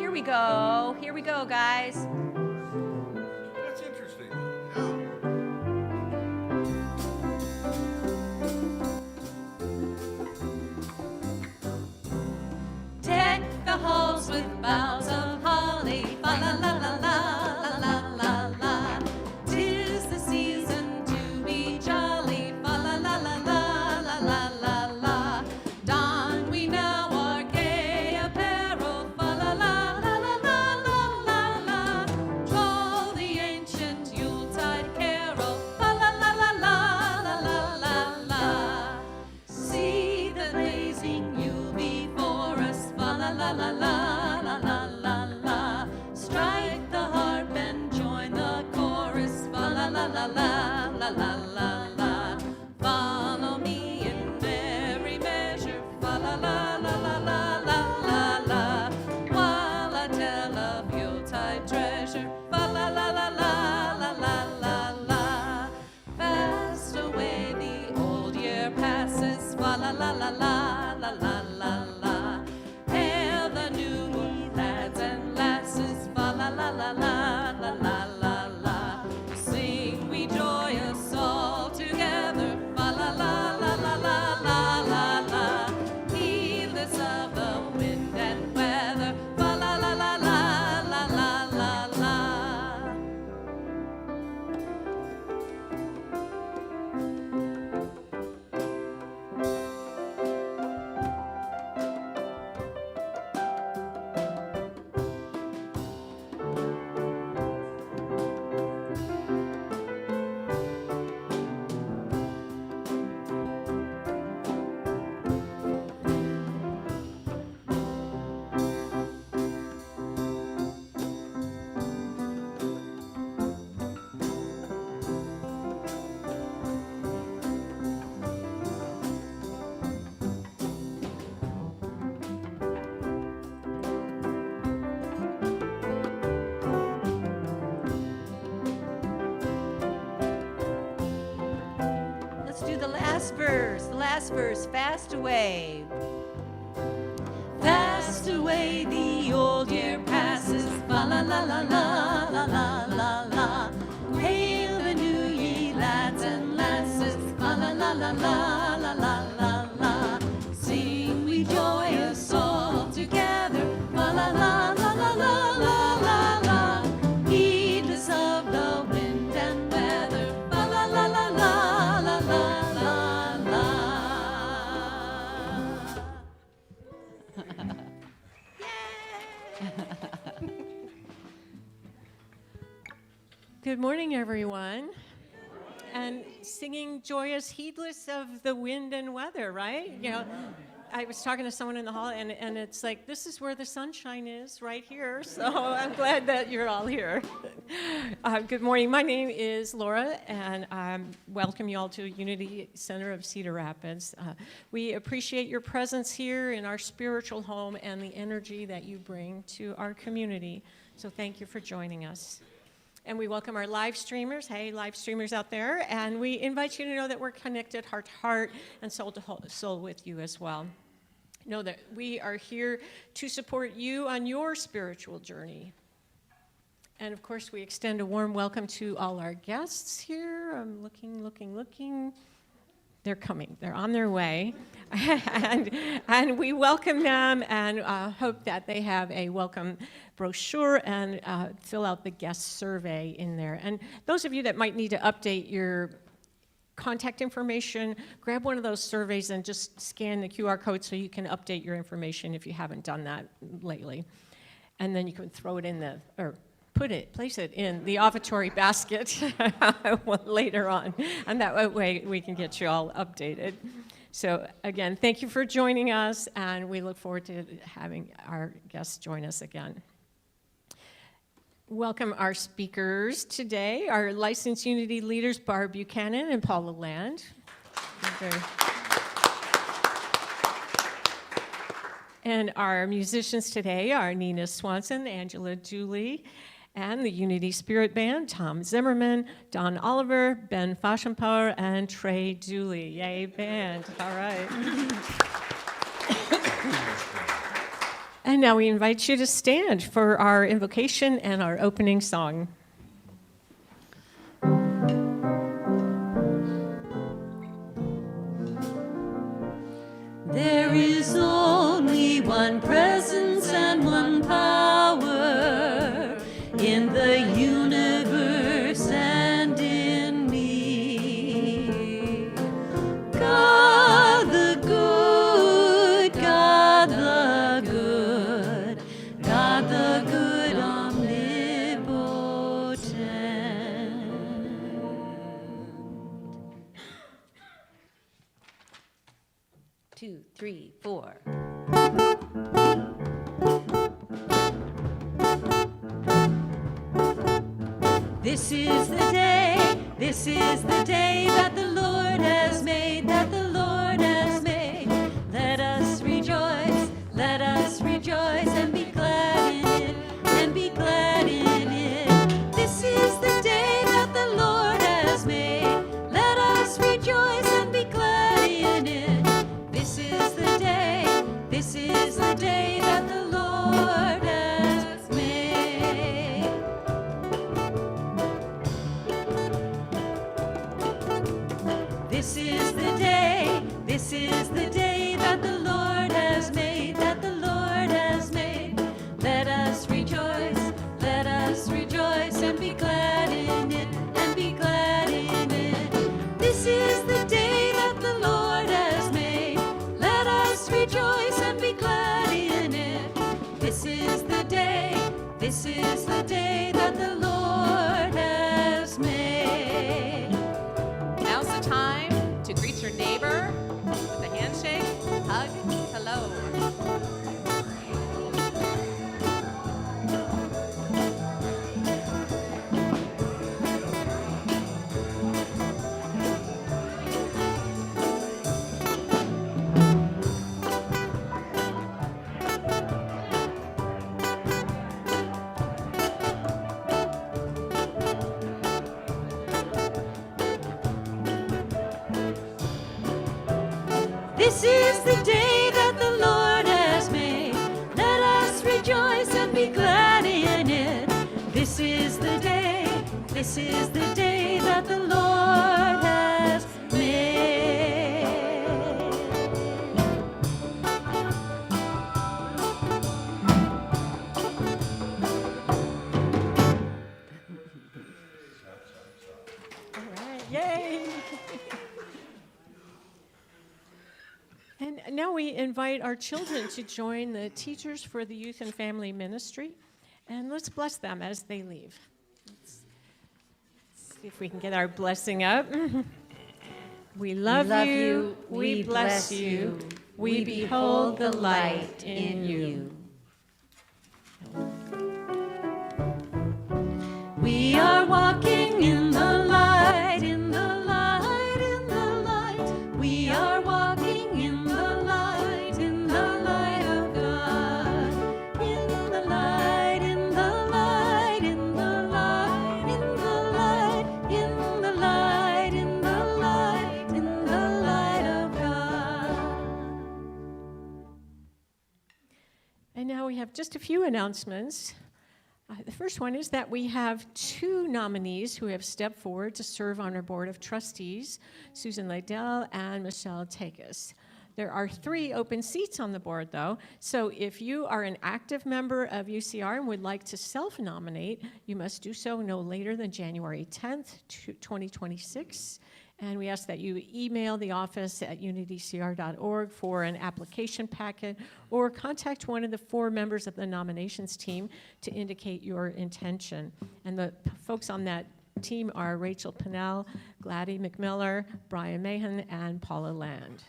Here we go. Here we go, guys. That's interesting. Yeah. Deck the halls with boughs of holly. Fa la la la la la la la la. 'Tis the season to be jolly. Fa la la la la la la la la. Don we now our gay apparel. Fa la la la la la la la la. Troll the ancient Yuletide carol. Fa la la la la la la la la. See the blazing Yule before us. Fa la la la la la la la la. Strike the harp and join the chorus. Fa la la la la la la la la. Follow me in merry measure. Fa la la la la la la la la. While I tell of Yuletide treasure. Fa la la la la la la la la. Fast away the old year passes. Fa la la la la la la la la. Hail the new ye lads and lasses. Fa la la la la la la la la. Sing we joyous all together. Fa la la la la la la la la. Heedless of the wind and weather. Fa la la la la la la la la. Let's do the last verse. The last verse. Fast away. Fast away the old year passes. Fa la la la la la la la la. Hail the new ye lads and lasses. Fa la la la la la la la la. Sing we joyous all together. Fa la la la la la la la la. Heedless of the wind and weather. Fa la la la la la la la la. Good morning, everyone. And singing joyous, heedless of the wind and weather, right? You know, I was talking to someone in the hall, and it's like, this is where the sunshine is, right here. So I'm glad that you're all here. Good morning. My name is Laura, and welcome you all to Unity Center of Cedar Rapids. We appreciate your presence here in our spiritual home and the energy that you bring to our community. So thank you for joining us. And we welcome our live streamers. Hey, live streamers out there. And we invite you to know that we're connected heart to heart and soul to soul with you as well. Know that we are here to support you on your spiritual journey. And of course, we extend a warm welcome to all our guests here. I'm looking. They're coming. They're on their way. and we welcome them and hope that they have a welcome brochure and fill out the guest survey in there. And those of you that might need to update your contact information, grab one of those surveys and just scan the QR code so you can update your information if you haven't done that lately. And then you can throw it in place it in the offertory basket later on, and that way we can get you all updated. So again, thank you for joining us, and we look forward to having our guests join us again. Welcome our speakers today, our licensed Unity leaders, Barb Buchanan and Paula Land. And our musicians today are Nina Swanson, Angela Dooley, and the Unity Spirit Band, Tom Zimmerman, Don Oliver, Ben Faschenpower, and Trey Dooley. Yay, band. All right. And now we invite you to stand for our invocation and our opening song. There is only one presence and one power in the universe and in me. God the good, God the good, God the good, omnipotent. 2, 3, 4. This is the day that the Lord has made, that the Lord has made. Let us rejoice and be glad in it, and be glad in it. This is the day that the Lord has made. Let us rejoice and be glad in it. This is the day that the Lord has made. This is the day that the Lord has made, that the Lord has made. Let us rejoice and be glad in it, and be glad in it. This is the day that the Lord has made. Let us rejoice and be glad in it. This is the day that the Lord has made. Now's the time to greet your neighbor with a handshake, hug, hello. This is the day that the Lord has made. Let us rejoice and be glad in it. This is the day that the Lord has made. All right, yay! And now we invite our children to join the teachers for the Youth and Family Ministry. And let's bless them as they leave. Let's see if we can get our blessing up. We love you, we bless you, we behold the light in you. We are walking in the light, in the light, in the light. We are walking in the light, in the light of God. In the light, in the light, in the light, in the light, in the light, in the light, in the light of God. And now we have just a few announcements. The first one is that we have 2 nominees who have stepped forward to serve on our Board of Trustees, Susan Liddell and Michelle Takis. There are 3 open seats on the board, though, so if you are an active member of UCR and would like to self-nominate, you must do so no later than January 10th, 2026. And we ask that you email the office at unitycr.org for an application packet or contact one of the 4 members of the nominations team to indicate your intention. And the folks on that team are Rachel Pinnell, Gladys McMiller, Brian Mahan, and Paula Land.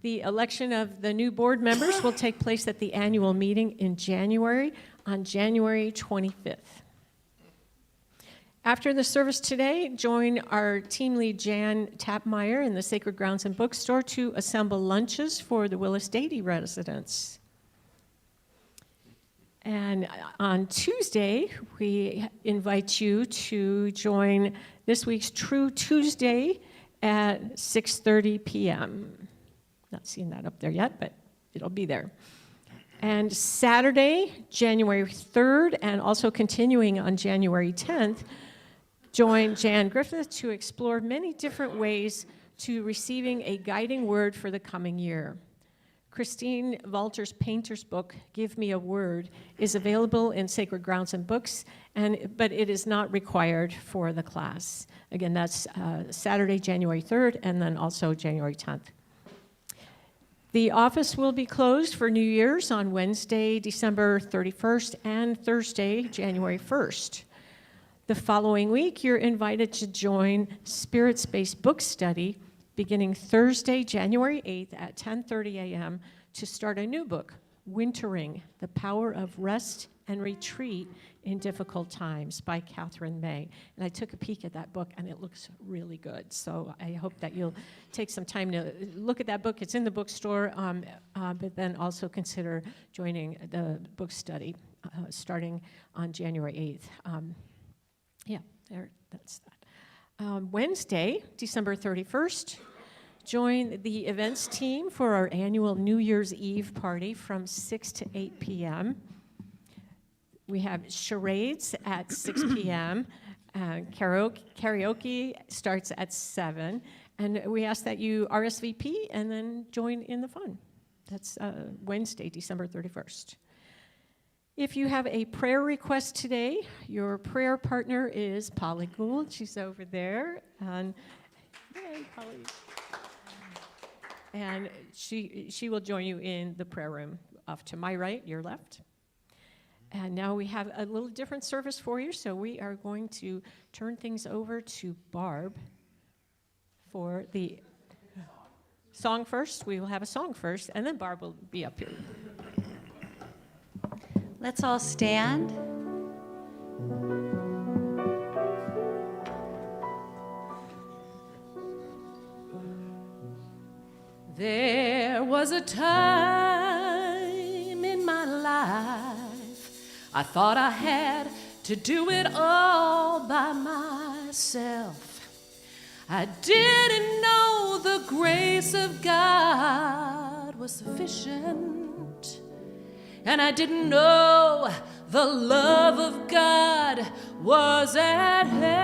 The election of the new board members will take place at the annual meeting in January, on January 25th. After the service today, join our team lead Jan Tapmeyer in the Sacred Grounds and Bookstore to assemble lunches for the Willis Dady residents. And on Tuesday, we invite you to join this week's True Tuesday at 6:30 p.m. Not seeing that up there yet, but it'll be there. And Saturday, January 3rd, and also continuing on January 10th, join Jan Griffith to explore many different ways to receiving a guiding word for the coming year. Christine Walter's painter's book, Give Me a Word, is available in Sacred Grounds and Books, but it is not required for the class. Again, that's Saturday, January 3rd, and then also January 10th. The office will be closed for New Year's on Wednesday, December 31st, and Thursday, January 1st. The following week, you're invited to join Spirit Space Book Study beginning Thursday, January 8th at 10:30 a.m. to start a new book, Wintering, The Power of Rest and Retreat in Difficult Times by Catherine May. And I took a peek at that book, and it looks really good. So I hope that you'll take some time to look at that book. It's in the bookstore, but then also consider joining the book study starting on January 8th. That's that. Wednesday, December 31st, join the events team for our annual New Year's Eve party from 6 to 8 p.m. We have charades at 6 p.m. Karaoke starts at 7. And we ask that you RSVP and then join in the fun. That's Wednesday, December 31st. If you have a prayer request today, your prayer partner is Paula Gould. She's over there. And, yay, Paula. And she will join you in the prayer room off to my right, your left. And now we have a little different service for you, so we are going to turn things over to Barb for the song first. We will have a song first, and then Barb will be up here. Let's all stand. There was a time in my life I thought I had to do it all by myself. I didn't know the grace of God was sufficient, and I didn't know the love of God was at hand.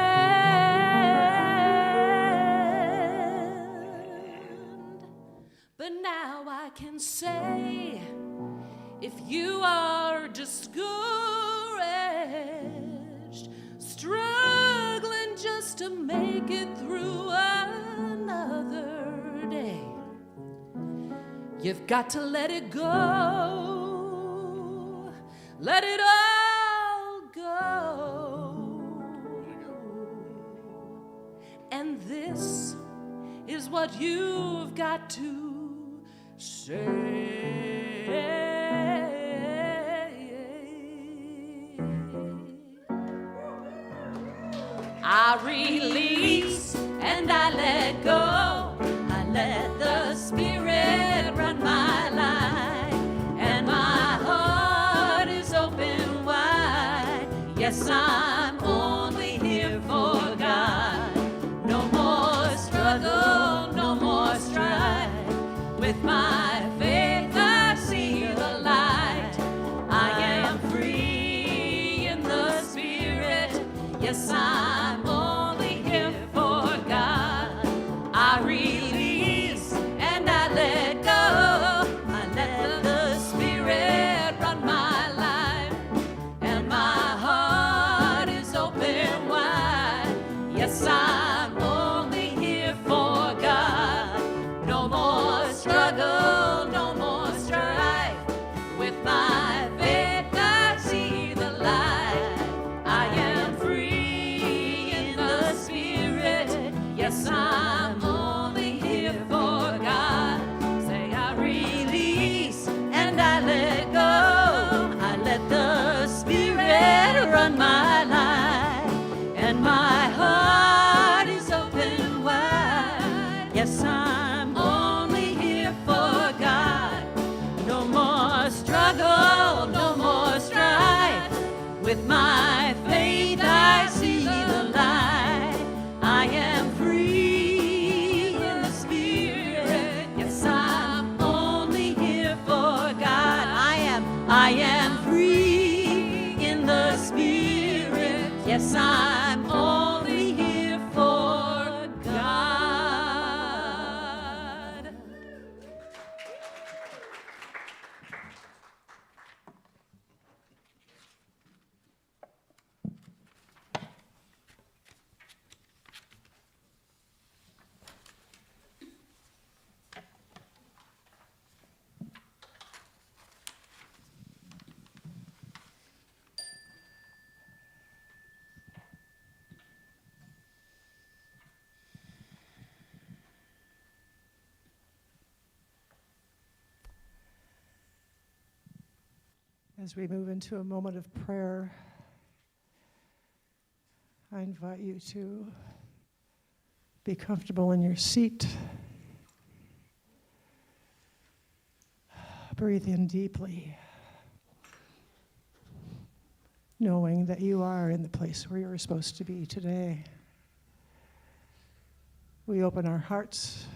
But now I can say, if you are discouraged, struggling just to make it through another day, you've got to let it go. Let it all go. And this is what you've got to say. I release and I let go. I let the Spirit run my life, and my heart is open wide. Yes, I'm only here for God. No more struggle, no more strife. With my faith I see the light. I am free in the Spirit. Yes, I'm only here for God. I release and I let go. I let the Spirit run my life, and my heart is open wide. Yes, I'm only here for God. No more struggle, no more strife. With my faith I see the light. I am free in the Spirit. Yes, I'm only here for God. Say, I release and I let go. I let the Spirit run my life, and my heart is open wide. Yes, I'm only here for God. No more struggle, no more strife. With my faith I see the light. I am free in the Spirit. Yes, I'm only here for God. I am I am free in the Spirit. Yes, I'm only here for God. As we move into a moment of prayer, I invite you to be comfortable in your seat. Breathe in deeply, knowing that you are in the place where you're supposed to be today. We open our hearts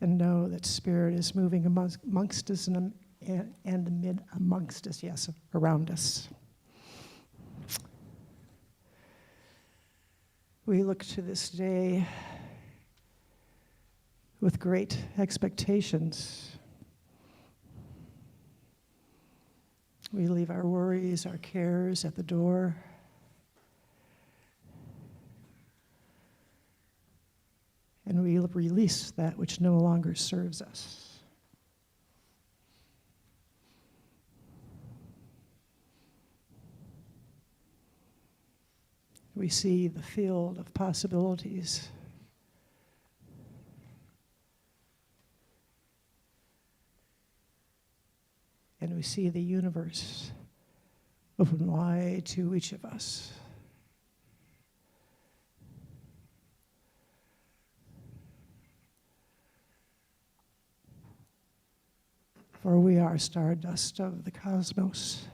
and know that Spirit is moving amongst us and amongst us, yes, around us. We look to this day with great expectations. We leave our worries, our cares at the door. And we release that which no longer serves us. We see the field of possibilities. And we see the universe open wide to each of us. For we are stardust of the cosmos.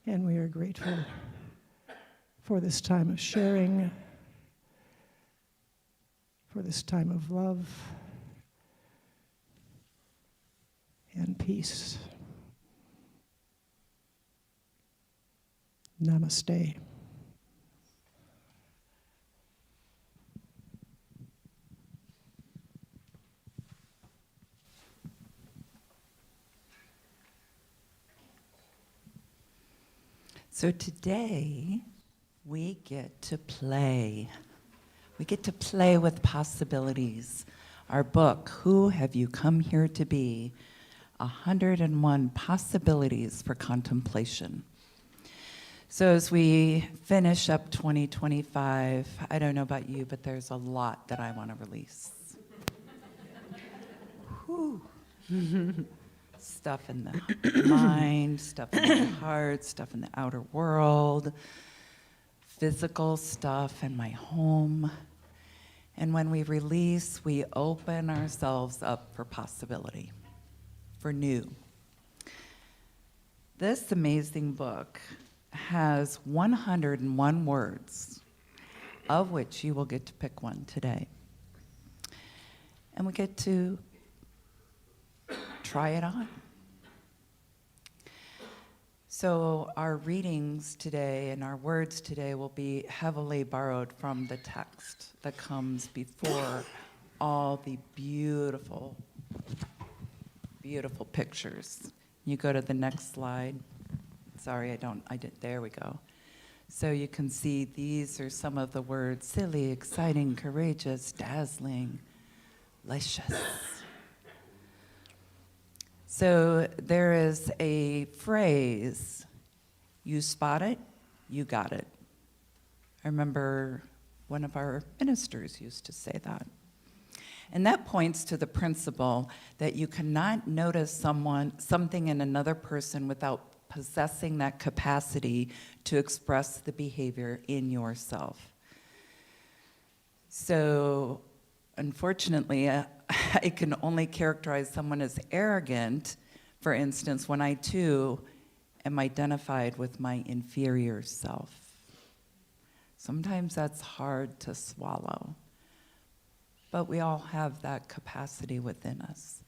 And we are grateful for this time of sharing, for this time of love and peace. Namaste. So today, we get to play. We get to play with possibilities. Our book, Who Have You Come Here to Be? 101 Possibilities for Contemplation. So as we finish up 2025, I don't know about you, but there's a lot that I want to release. Whew. Stuff in the mind, stuff in the heart, stuff in the outer world, physical stuff in my home. And when we release, we open ourselves up for possibility, for new. This amazing book has 101 words, of which you will get to pick one today. And we get to try it on. So our readings today and our words today will be heavily borrowed from the text that comes before all the beautiful, beautiful pictures. You go to the next slide. Sorry, there we go. So you can see these are some of the words: silly, exciting, courageous, dazzling, licious. So there is a phrase, you spot it, you got it. I remember one of our ministers used to say that. And that points to the principle that you cannot notice something in another person without possessing that capacity to express the behavior in yourself. So, unfortunately, I can only characterize someone as arrogant, for instance, when I too am identified with my inferior self. Sometimes that's hard to swallow, but we all have that capacity within us.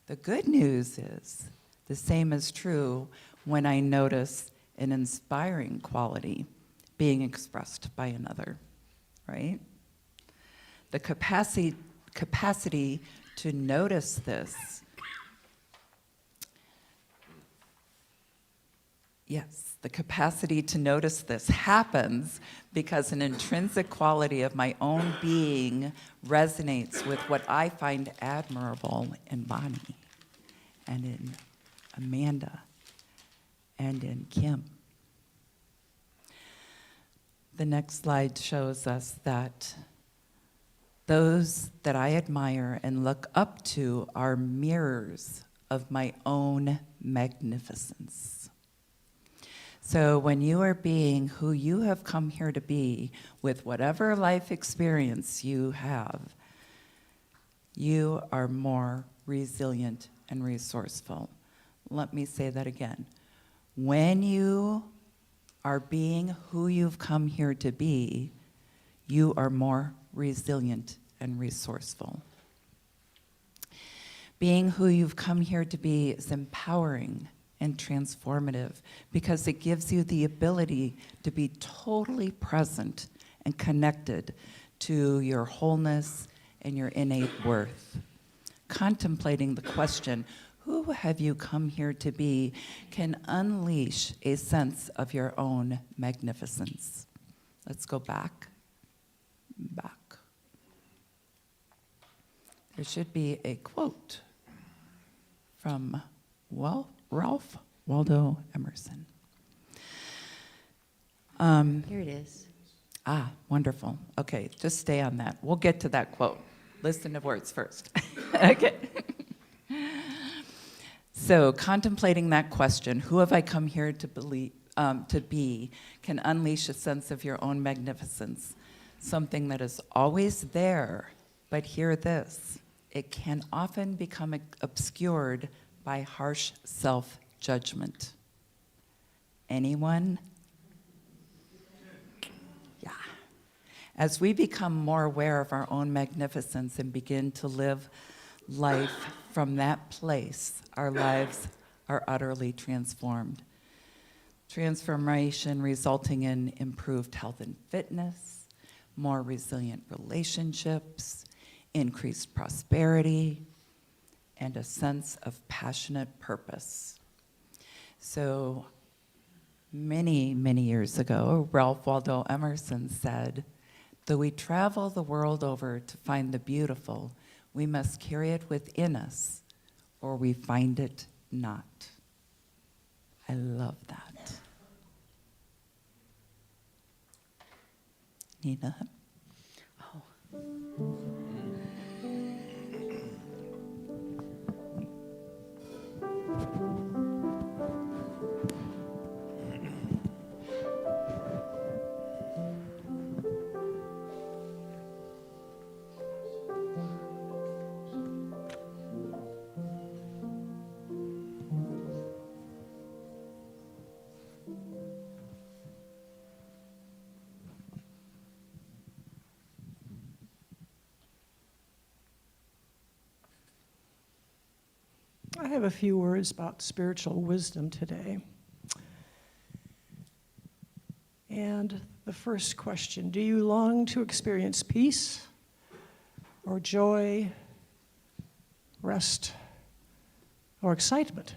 The good news is the same is true when I notice an inspiring quality being expressed by another, right? The capacity to notice this. Yes, the capacity to notice this happens because an intrinsic quality of my own being resonates with what I find admirable in Bonnie and in Amanda and in Kim. The next slide shows us that those that I admire and look up to are mirrors of my own magnificence. So when you are being who you have come here to be, with whatever life experience you have, you are more resilient and resourceful. Let me say that again. When you are being who you've come here to be, you are more resilient and resourceful. Being who you've come here to be is empowering and transformative because it gives you the ability to be totally present and connected to your wholeness and your innate worth. Contemplating the question, who have you come here to be, can unleash a sense of your own magnificence. Let's go back. There should be a quote from Ralph Waldo Emerson. Here it is. Wonderful. Okay, just stay on that. We'll get to that quote. Listen to words first. Okay. So, contemplating that question, who have I come here to be, can unleash a sense of your own magnificence, something that is always there, but hear this, it can often become obscured by harsh self-judgment. Anyone? Yeah. As we become more aware of our own magnificence and begin to live life from that place, our lives are utterly transformed. Transformation resulting in improved health and fitness, more resilient relationships, increased prosperity, and a sense of passionate purpose. So many, many years ago, Ralph Waldo Emerson said, though we travel the world over to find the beautiful, we must carry it within us, or we find it not. I love that. Nina? I have a few words about spiritual wisdom today. And the first question, do you long to experience peace or joy, rest, or excitement?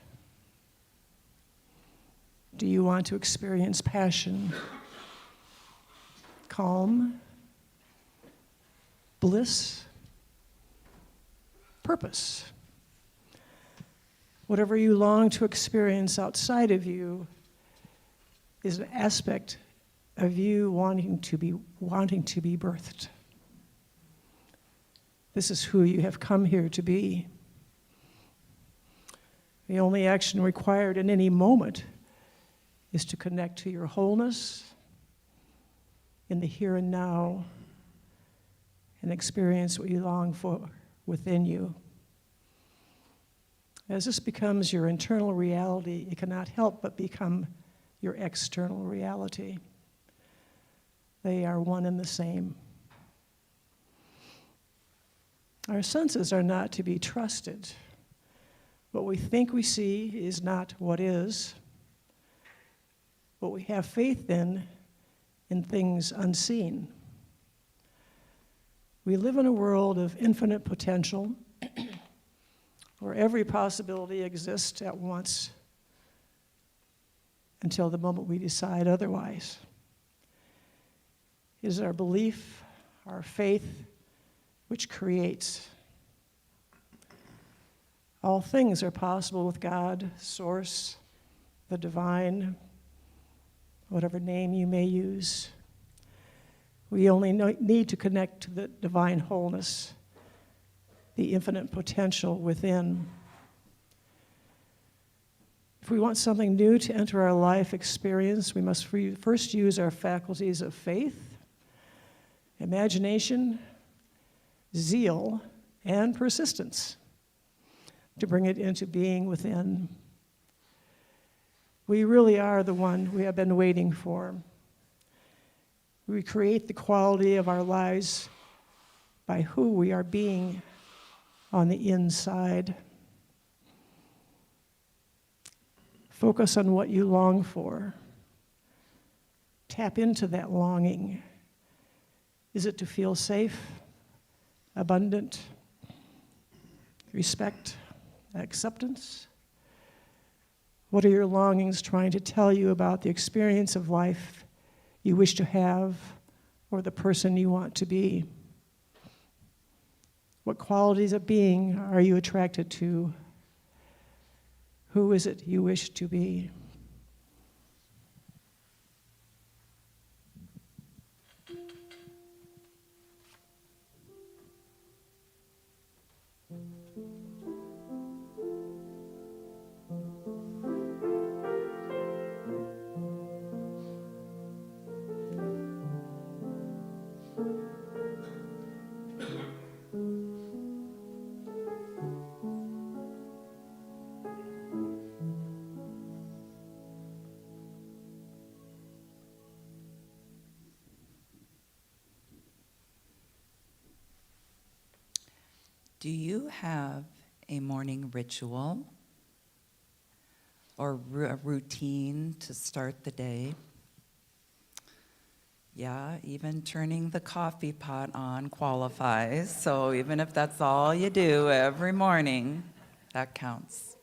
Do you want to experience passion, calm, bliss, purpose? Whatever you long to experience outside of you is an aspect of you wanting to be birthed. This is who you have come here to be. The only action required in any moment is to connect to your wholeness in the here and now and experience what you long for within you. As this becomes your internal reality, it cannot help but become your external reality. They are one and the same. Our senses are not to be trusted. What we think we see is not what is. What we have faith in things unseen. We live in a world of infinite potential, where every possibility exists at once until the moment we decide otherwise. It is our belief, our faith, which creates. All things are possible with God, Source, the divine, whatever name you may use. We only need to connect to the divine wholeness, the infinite potential within. If we want something new to enter our life experience, we must first use our faculties of faith, imagination, zeal, and persistence to bring it into being within. We really are the one we have been waiting for. We create the quality of our lives by who we are being on the inside. Focus on what you long for. Tap into that longing. Is it to feel safe, abundant, respect, acceptance? What are your longings trying to tell you about the experience of life you wish to have or the person you want to be? What qualities of being are you attracted to? Who is it you wish to be? Do you have a morning ritual or a routine to start the day? Yeah, even turning the coffee pot on qualifies. So even if that's all you do every morning, that counts.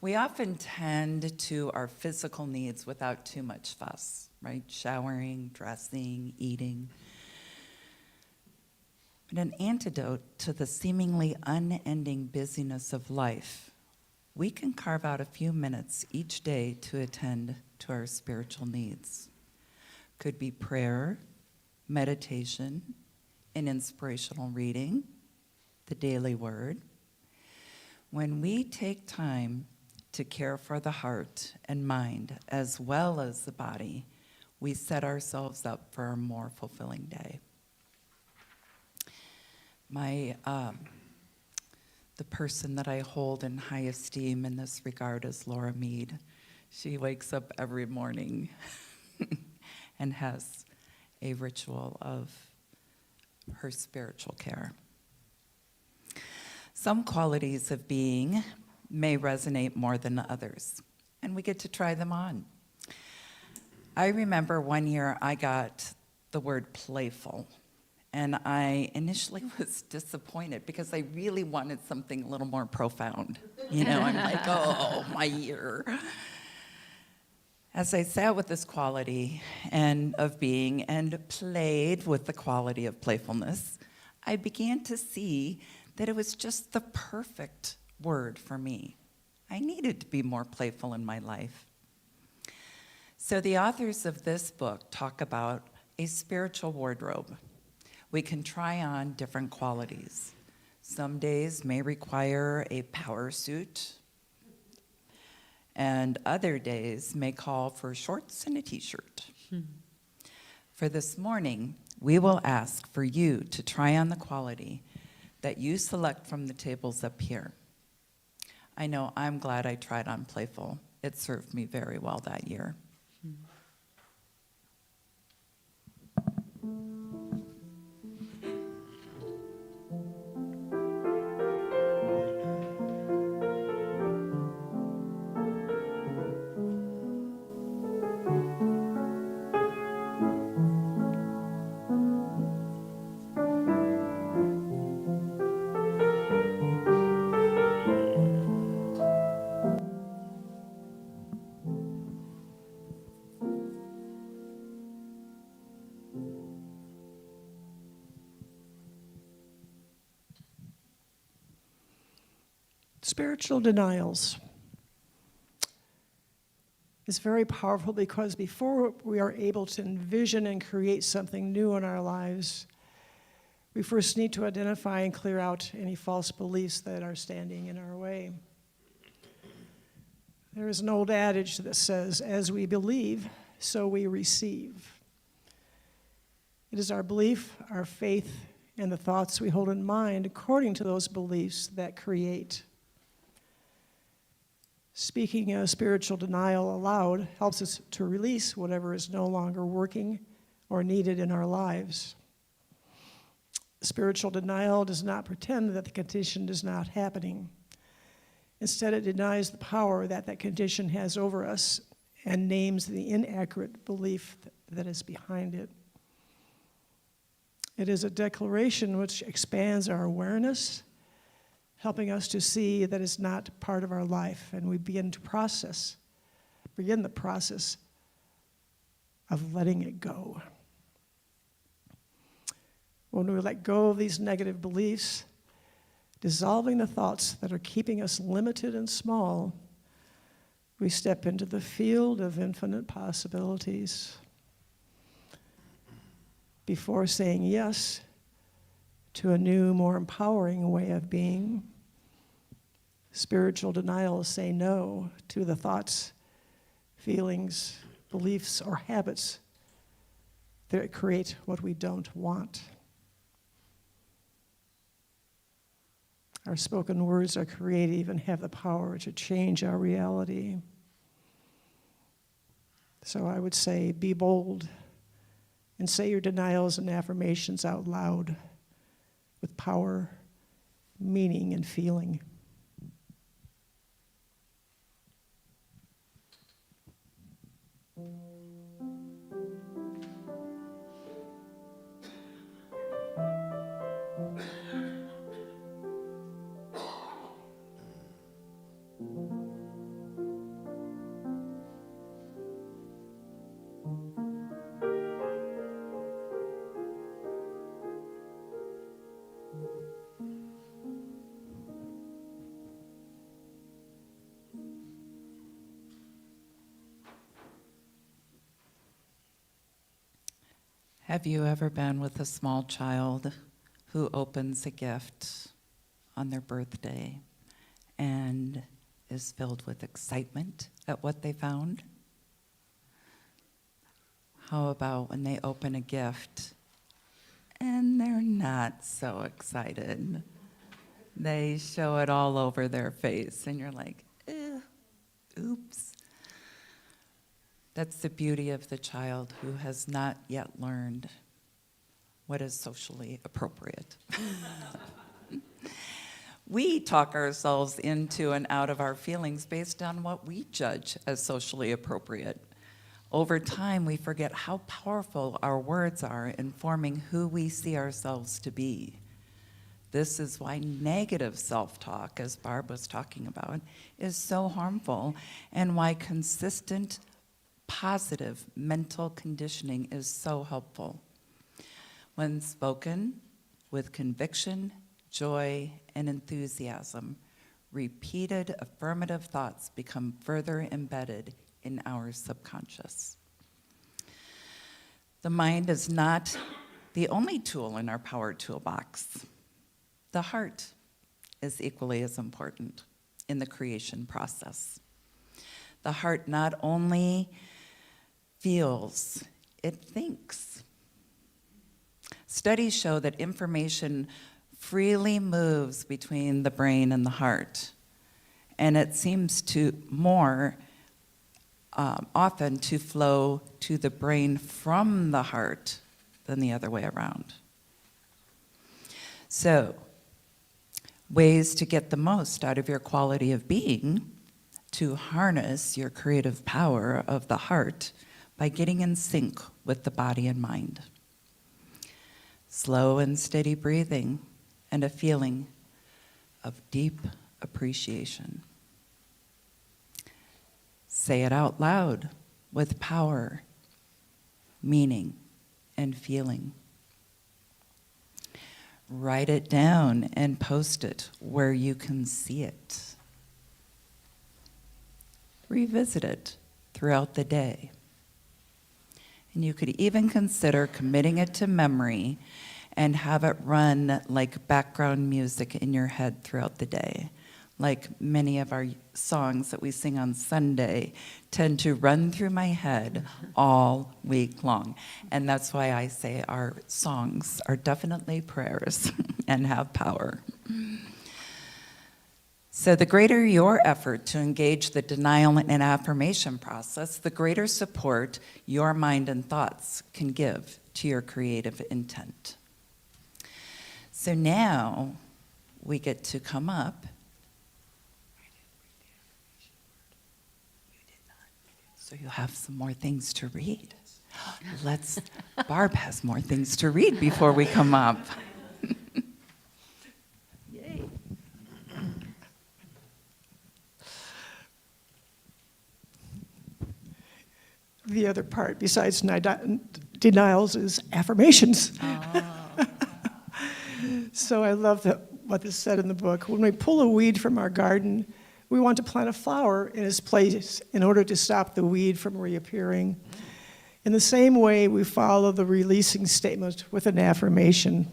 We often tend to our physical needs without too much fuss, right? Showering, dressing, eating. But an antidote to the seemingly unending busyness of life, we can carve out a few minutes each day to attend to our spiritual needs. Could be prayer, meditation, an inspirational reading, the daily word. When we take time to care for the heart and mind as well as the body, we set ourselves up for a more fulfilling day. The person that I hold in high esteem in this regard is Laura Mead. She wakes up every morning and has a ritual of her spiritual care. Some qualities of being may resonate more than others, and we get to try them on. I remember one year I got the word playful. And I initially was disappointed because I really wanted something a little more profound. You know, I'm like, oh, my ear. As I sat with this quality of being and played with the quality of playfulness, I began to see that it was just the perfect word for me. I needed to be more playful in my life. So the authors of this book talk about a spiritual wardrobe. We can try on different qualities. Some days may require a power suit, and other days may call for shorts and a t-shirt. For this morning, we will ask for you to try on the quality that you select from the tables up here. I know I'm glad I tried on playful. It served me very well that year. Spiritual denials is very powerful because before we are able to envision and create something new in our lives, we first need to identify and clear out any false beliefs that are standing in our way. There is an old adage that says, as we believe, so we receive. It is our belief, our faith, and the thoughts we hold in mind according to those beliefs that create. Speaking of spiritual denial aloud helps us to release whatever is no longer working or needed in our lives. Spiritual denial does not pretend that the condition is not happening. Instead, it denies the power that that condition has over us and names the inaccurate belief that is behind it. It is a declaration which expands our awareness, helping us to see that it's not part of our life, and we begin the process of letting it go. When we let go of these negative beliefs, dissolving the thoughts that are keeping us limited and small, we step into the field of infinite possibilities. Before saying yes to a new, more empowering way of being, spiritual denials say no to the thoughts, feelings, beliefs, or habits that create what we don't want. Our spoken words are creative and have the power to change our reality. So I would say, be bold and say your denials and affirmations out loud with power, meaning, and feeling. Have you ever been with a small child who opens a gift on their birthday and is filled with excitement at what they found? How about when they open a gift and they're not so excited? They show it all over their face and you're like, oops. That's the beauty of the child who has not yet learned what is socially appropriate. We talk ourselves into and out of our feelings based on what we judge as socially appropriate. Over time, we forget how powerful our words are in forming who we see ourselves to be. This is why negative self-talk, as Barb was talking about, is so harmful, and why consistent positive mental conditioning is so helpful. When spoken with conviction, joy, and enthusiasm, repeated affirmative thoughts become further embedded in our subconscious. The mind is not the only tool in our power toolbox. The heart is equally as important in the creation process. The heart not only feels, it thinks. Studies show that information freely moves between the brain and the heart, and it seems to more often to flow to the brain from the heart than the other way around. So, ways to get the most out of your quality of being, to harness your creative power of the heart by getting in sync with the body and mind. Slow and steady breathing and a feeling of deep appreciation. Say it out loud with power, meaning, and feeling. Write it down and post it where you can see it. revisit it throughout the day. And you could even consider committing it to memory and have it run like background music in your head throughout the day. Like many of our songs that we sing on Sunday tend to run through my head all week long. And that's why I say our songs are definitely prayers and have power. So the greater your effort to engage the denial and affirmation process, the greater support your mind and thoughts can give to your creative intent. So now we get to come up. So you have some more things to read. Barb has more things to read before we come up. Yay. The other part, besides denials, is affirmations. So I love what is said in the book. When we pull a weed from our garden, we want to plant a flower in its place in order to stop the weed from reappearing. In the same way, we follow the releasing statement with an affirmation.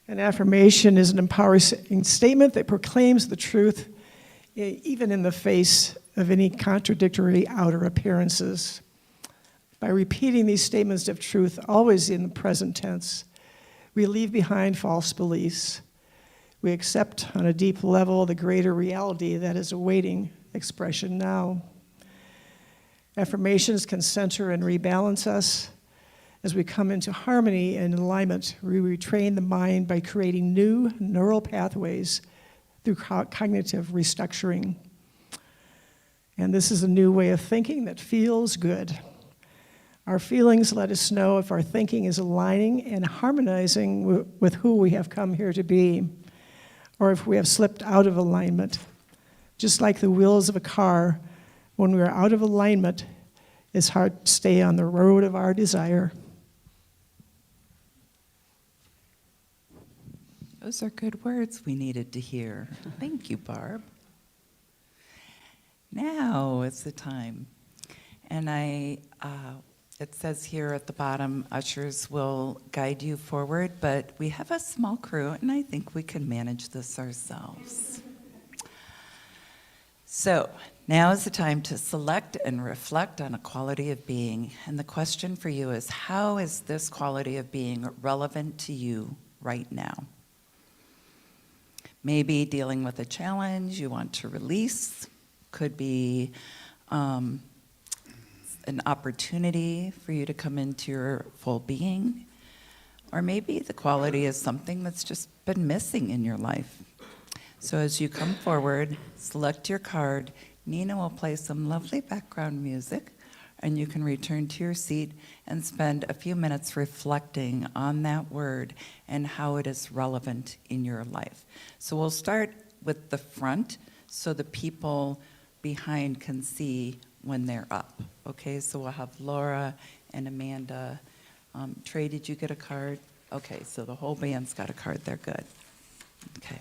An affirmation is an empowering statement that proclaims the truth, even in the face of any contradictory outer appearances. By repeating these statements of truth, always in the present tense, we leave behind false beliefs. We accept on a deep level the greater reality that is awaiting expression now. Affirmations can center and rebalance us. As we come into harmony and alignment, we retrain the mind by creating new neural pathways through cognitive restructuring. And this is a new way of thinking that feels good. Our feelings let us know if our thinking is aligning and harmonizing with who we have come here to be, or if we have slipped out of alignment. Just like the wheels of a car, when we are out of alignment, it's hard to stay on the road of our desire. Those are good words we needed to hear. Thank you, Barb. Now is the time. And it says here at the bottom, ushers will guide you forward, but we have a small crew, and I think we can manage this ourselves. So now is the time to select and reflect on a quality of being. And the question for you is, how is this quality of being relevant to you right now? Maybe dealing with a challenge you want to release, could be an opportunity for you to come into your full being, or maybe the quality is something that's just been missing in your life. So as you come forward, select your card. Nina will play some lovely background music, and you can return to your seat and spend a few minutes reflecting on that word and how it is relevant in your life. So we'll start with the front so the people behind can see when they're up. Okay, so we'll have Laura and Amanda. Trey, did you get a card? Okay, so the whole band's got a card. They're good. Okay.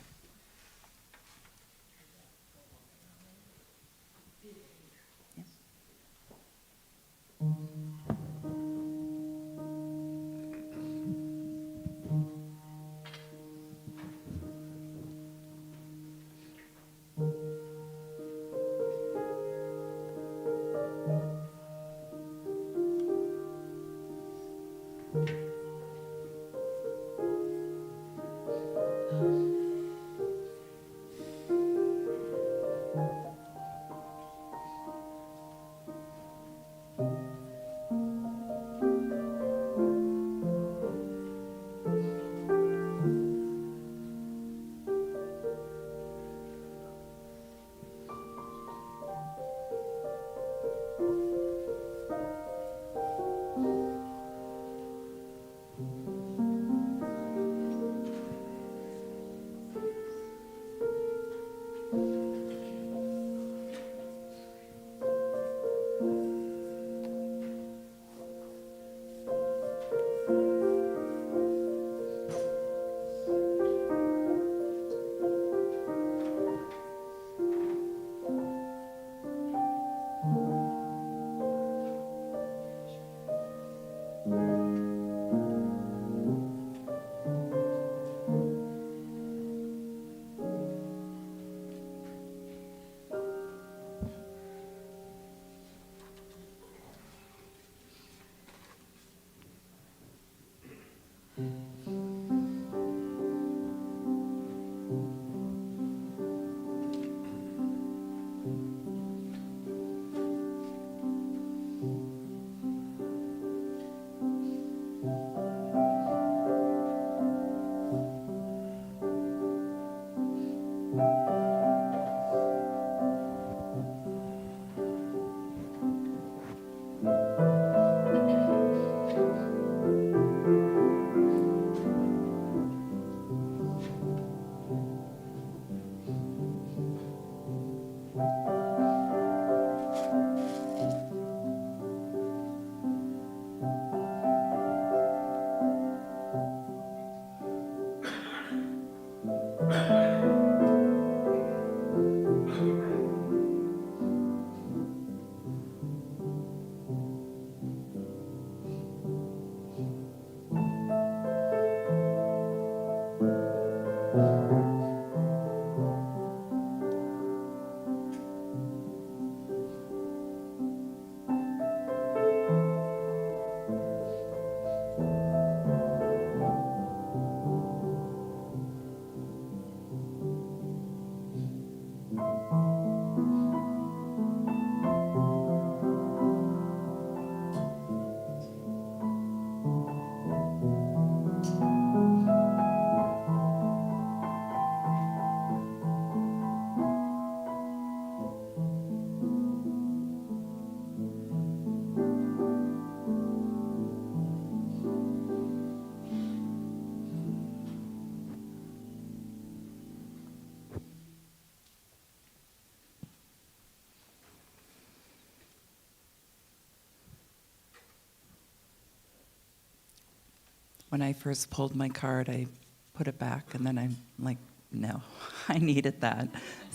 When I first pulled my card, I put it back, and then I'm like, no, I needed that.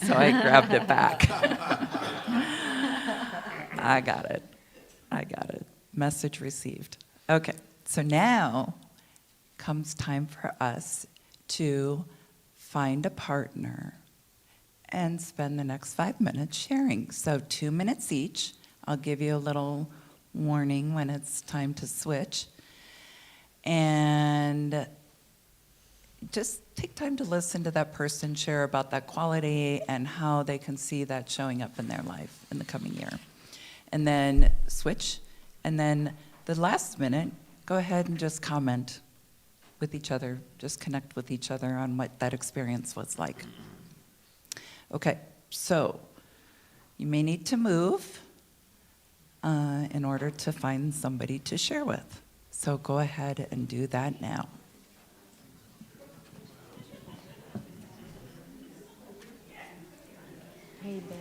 So I grabbed it back. I got it. Message received. Okay, so now comes time for us to find a partner and spend the next 5 minutes sharing. So 2 minutes each. I'll give you a little warning when it's time to switch. And just take time to listen to that person share about that quality and how they can see that showing up in their life in the coming year. And then switch. And then the last minute, go ahead and just comment with each other. Just connect with each other on what that experience was like. Okay, so you may need to move in order to find somebody to share with. So go ahead and do that now. Hey, Ben.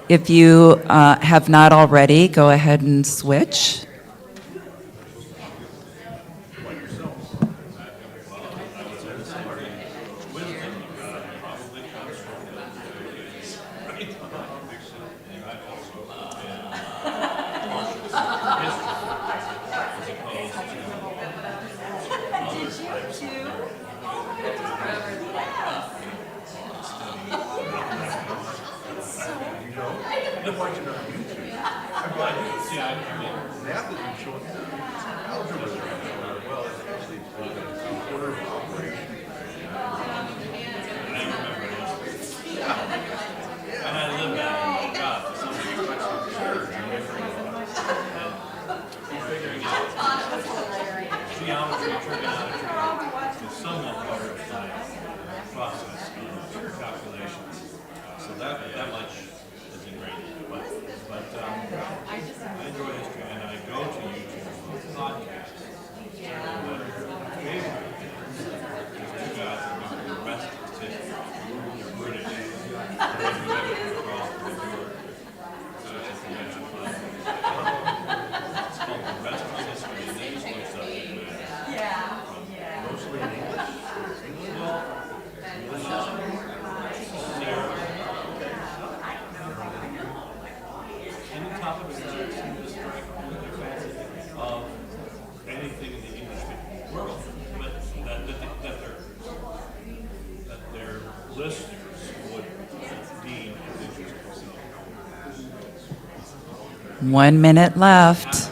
If you have not already, go ahead and switch. to watch it on YouTube. Math has been showing algebra. Well, it's actually a quarter of operation. And I live that job for some figuring out geometry, trigonometry is somewhat part of my process of calculations. So that much is ingrained. But I enjoy history, and I go to YouTube podcasts. There's two guys that are arrested. They're British. It's called The Rest of History, and they just looks up Mostly in English. any topics that seem to strike your fancy of anything in the English-speaking world, but that their listeners would deem as interesting. 1 minute left.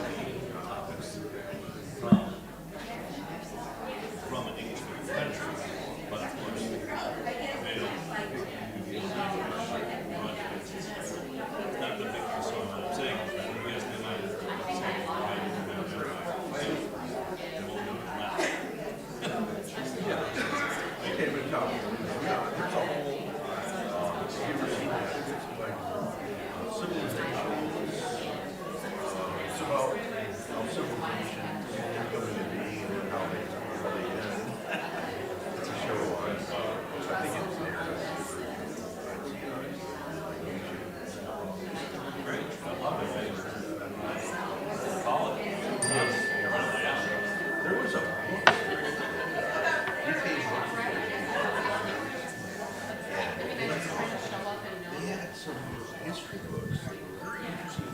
From an English-speaking country, but of course, they don't use English. Not the big concern. What I'm saying is that yes, they might say, "Why do you have everybody?" They won't do it last. Okay, but no, there's a whole, you ever seen that? It's like civilization. It's about how civilizations come into being and how they end. It's a show on, I think it's there. Great. I love it. Paula. There was a book. He came up with They had some history books that were very interesting.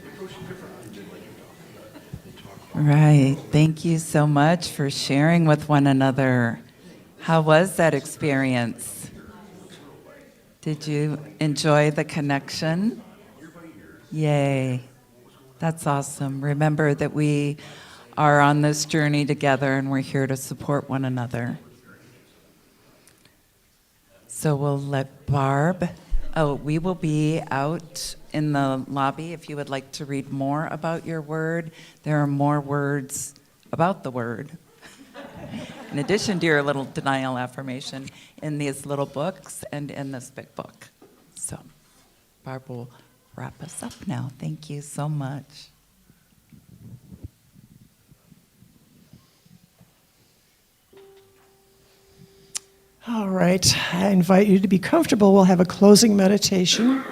They go some different things like you're talking about. They talk about Right. Thank you so much for sharing with one another. How was that experience? Did you enjoy the connection? Yay. That's awesome. Remember that we are on this journey together and we're here to support one another. So we'll let Barb, we will be out in the lobby if you would like to read more about your word. There are more words about the word, in addition to your little denial affirmation, in these little books and in this big book. So Barb will wrap us up now. Thank you so much. All right, I invite you to be comfortable. We'll have a closing meditation.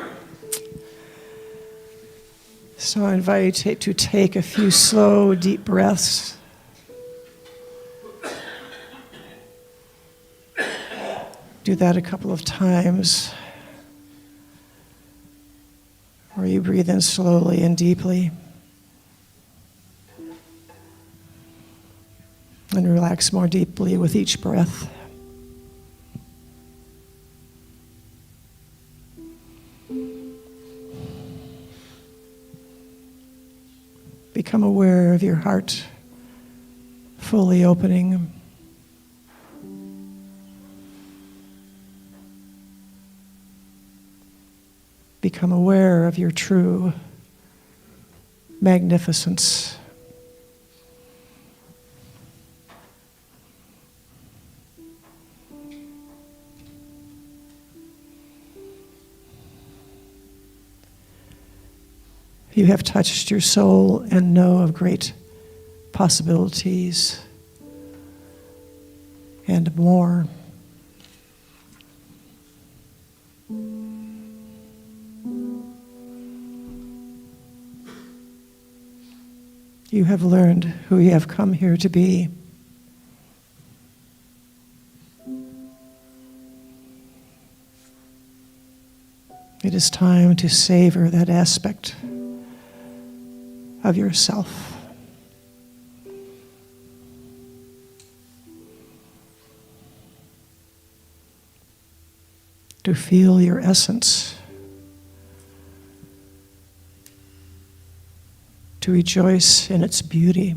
So I invite you to take a few slow, deep breaths. Do that a couple of times. Or you breathe in slowly and deeply. And relax more deeply with each breath. Become aware of your heart fully opening. Become aware of your true magnificence. You have touched your soul and know of great possibilities and more. You have learned who you have come here to be. It is time to savor that aspect of yourself. To feel your essence to rejoice in its beauty,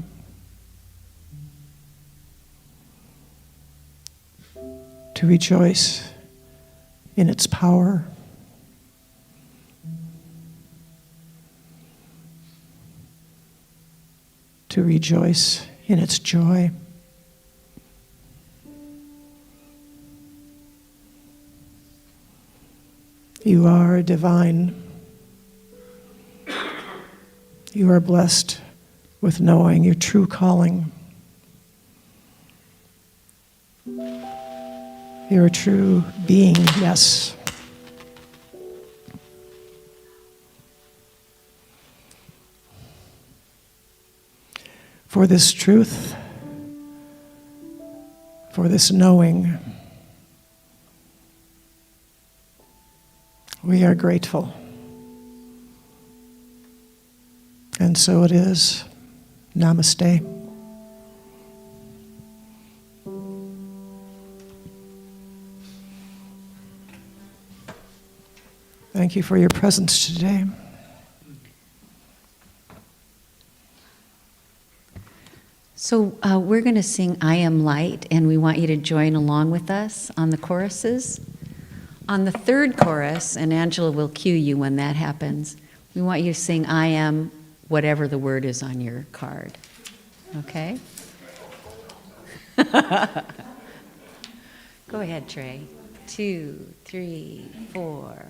to rejoice in its power, to rejoice in its joy. You are divine. You are blessed with knowing your true calling. Your true beingness. For this truth, for this knowing, we are grateful. And so it is. Namaste. Thank you for your presence today. So we're going to sing I Am Light, and we want you to join along with us on the choruses. On the third chorus, and Angela will cue you when that happens, we want you to sing I Am whatever the word is on your card. Okay? Go ahead, Trey. 2, 3, 4.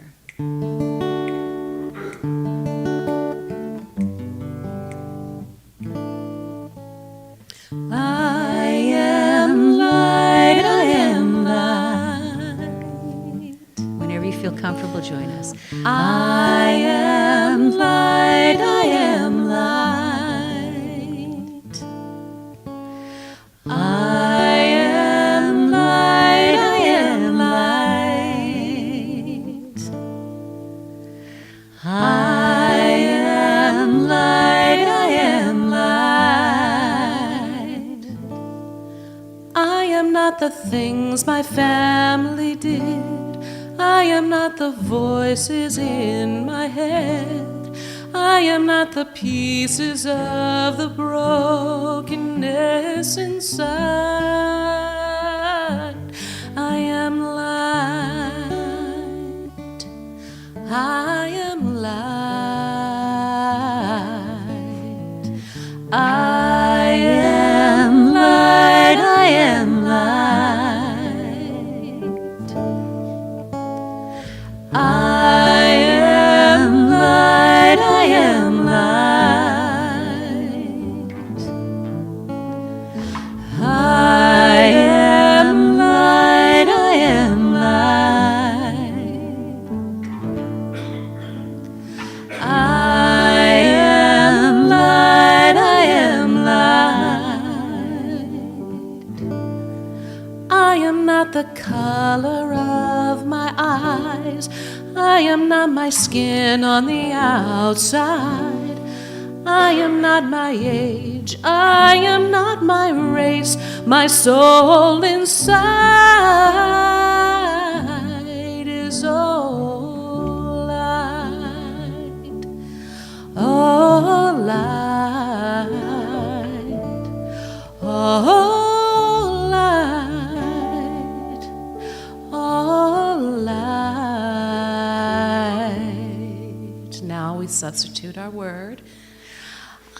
I am light, I am light. Whenever you feel comfortable, join us. I am light, I am light. I am light, I am light. I am light, I am light. I am not the things my family did. I am not the voices in my head. I am not the pieces of the brokenness inside. I am light. I am light. I am light. I am light. I am light, I am light. I am light, I am light. I am light, I am light. I am not the color of my eyes. I am not my skin on the outside. I am not my age. I am not my race. My soul inside is all light. All light. All light. All light. Now we substitute our word.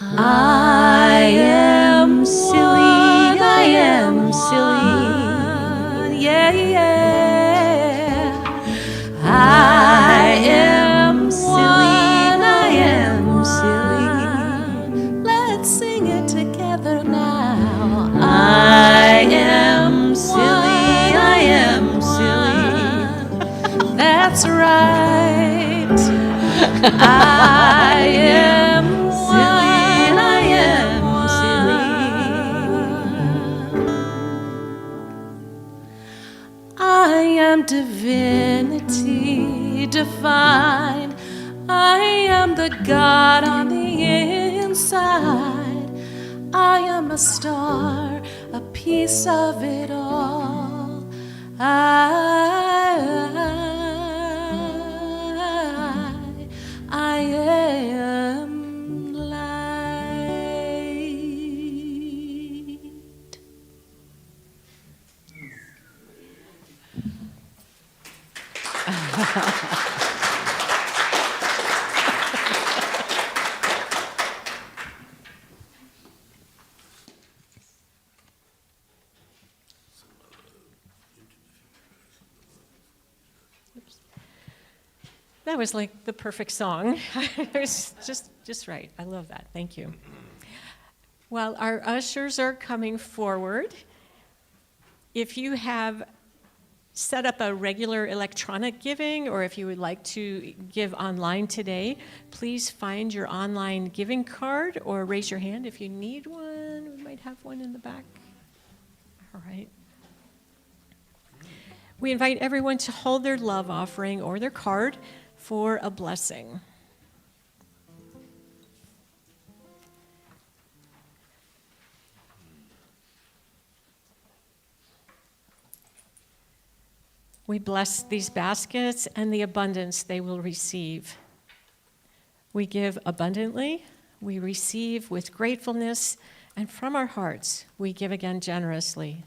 I am silly, I am silly. Yeah, yeah. I am silly, I am silly. Let's sing it together now. I am silly, I am silly. That's right. I am silly, I am silly. I am divinity defined. I am the God on the inside. I am a star, a piece of it all. I am light. That was like the perfect song. It was just right. I love that. Thank you. Well, our ushers are coming forward. If you have set up a regular electronic giving, or if you would like to give online today, please find your online giving card or raise your hand if you need one. We might have one in the back. All right. We invite everyone to hold their love offering or their card for a blessing. We bless these baskets and the abundance they will receive. We give abundantly, we receive with gratefulness, and from our hearts, we give again generously.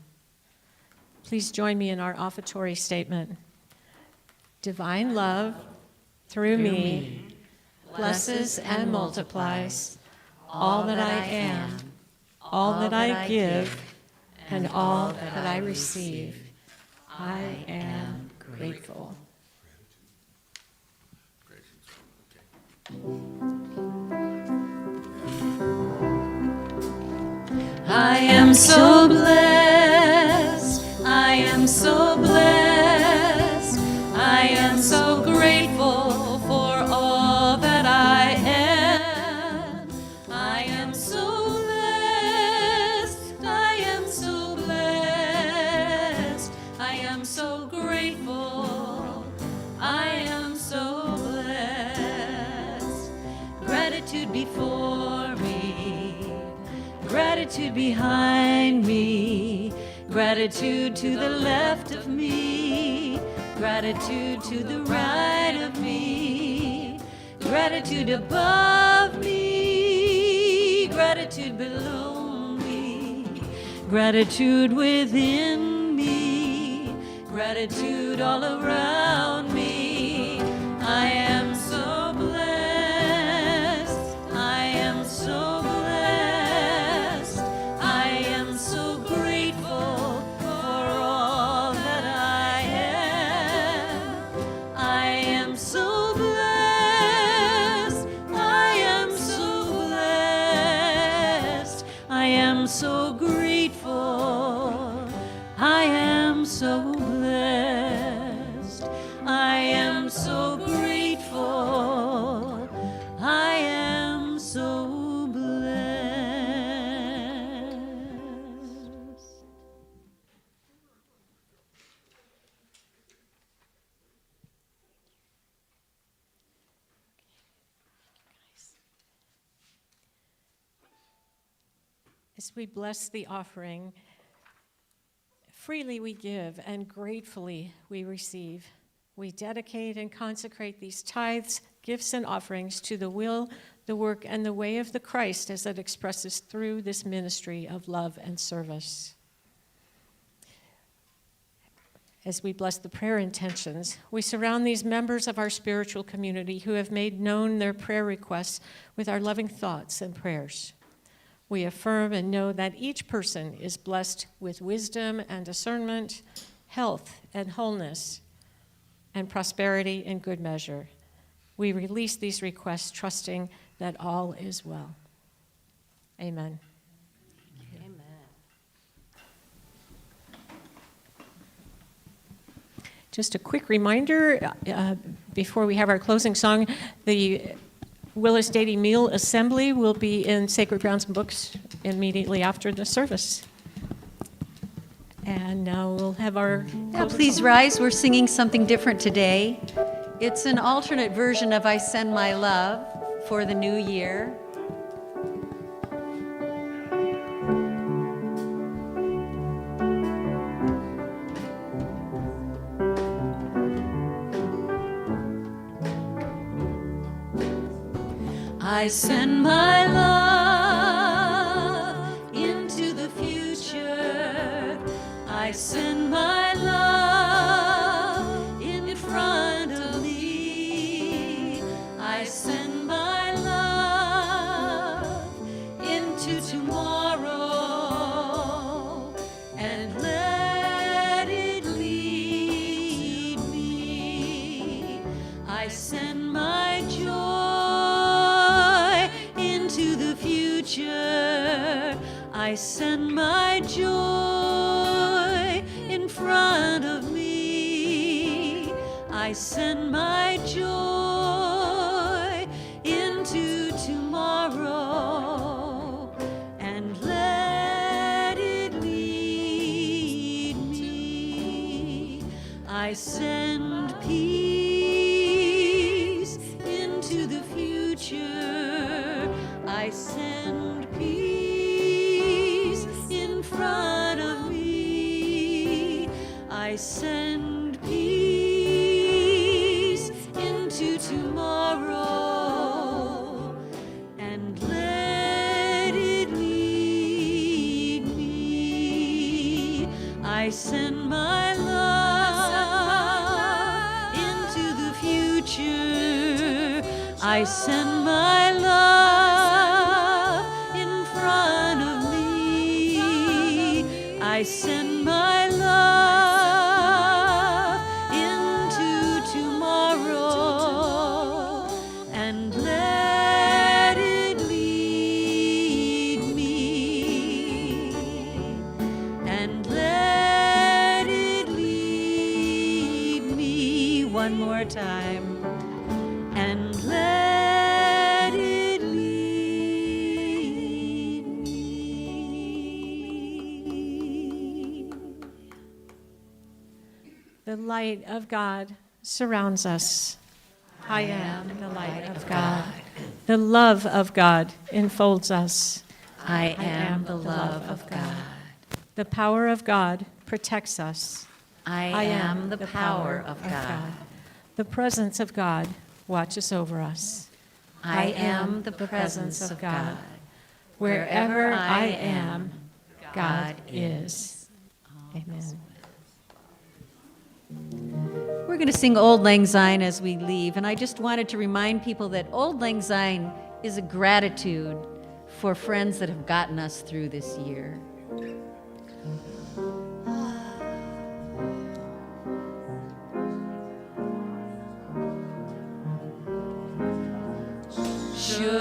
Please join me in our offertory statement. Divine love, through me, blesses and multiplies all that I am, all that I give, and all that I receive. I am grateful. I am so blessed. I am so blessed. I am so grateful for all that I am. I am so blessed. I am so blessed. I am so grateful. I am so blessed. Gratitude before me, gratitude behind me, gratitude to the left of me, gratitude to the right of me, gratitude above me, gratitude below me, gratitude within me, gratitude all around me. I am so blessed. I am so blessed. I am so grateful for all that I am. I am so blessed. I am so blessed. I am so grateful. I am so blessed. I am so grateful. I am so blessed. As we bless the offering, freely we give and gratefully we receive. We dedicate and consecrate these tithes, gifts, and offerings to the will, the work, and the way of the Christ as it expresses through this ministry of love and service. As we bless the prayer intentions, we surround these members of our spiritual community who have made known their prayer requests with our loving thoughts and prayers. We affirm and know that each person is blessed with wisdom and discernment, health and wholeness, and prosperity in good measure. We release these requests trusting that all is well. Amen. Just a quick reminder, before we have our closing song, the Willis Daily Meal Assembly will be in Sacred Grounds and Books immediately after the service. And now we'll have our... Yeah, please rise. We're singing something different today. It's an alternate version of I Send My Love for the new year. I send my love into the future. I send my love in front of I send my joy in front of me. I send my joy into tomorrow, and let it lead me. I send peace into the future. I send peace in front of me. I send peace into tomorrow, and let it lead me. I send my love into the future. I send my love in front of me. I send my love into tomorrow, and let it lead me, and let it lead me. One more time. And let it lead me. The light of God surrounds us. I am the light of God. The love of God enfolds us. I am the love of God. The power of God protects us. I am the power of God. The presence of God watches over us. I am the presence of God. Wherever I am, God is. Amen. We're going to sing Old Lang Syne as we leave, and I just wanted to remind people that Old Lang Syne is a gratitude for friends that have gotten us through this year. Should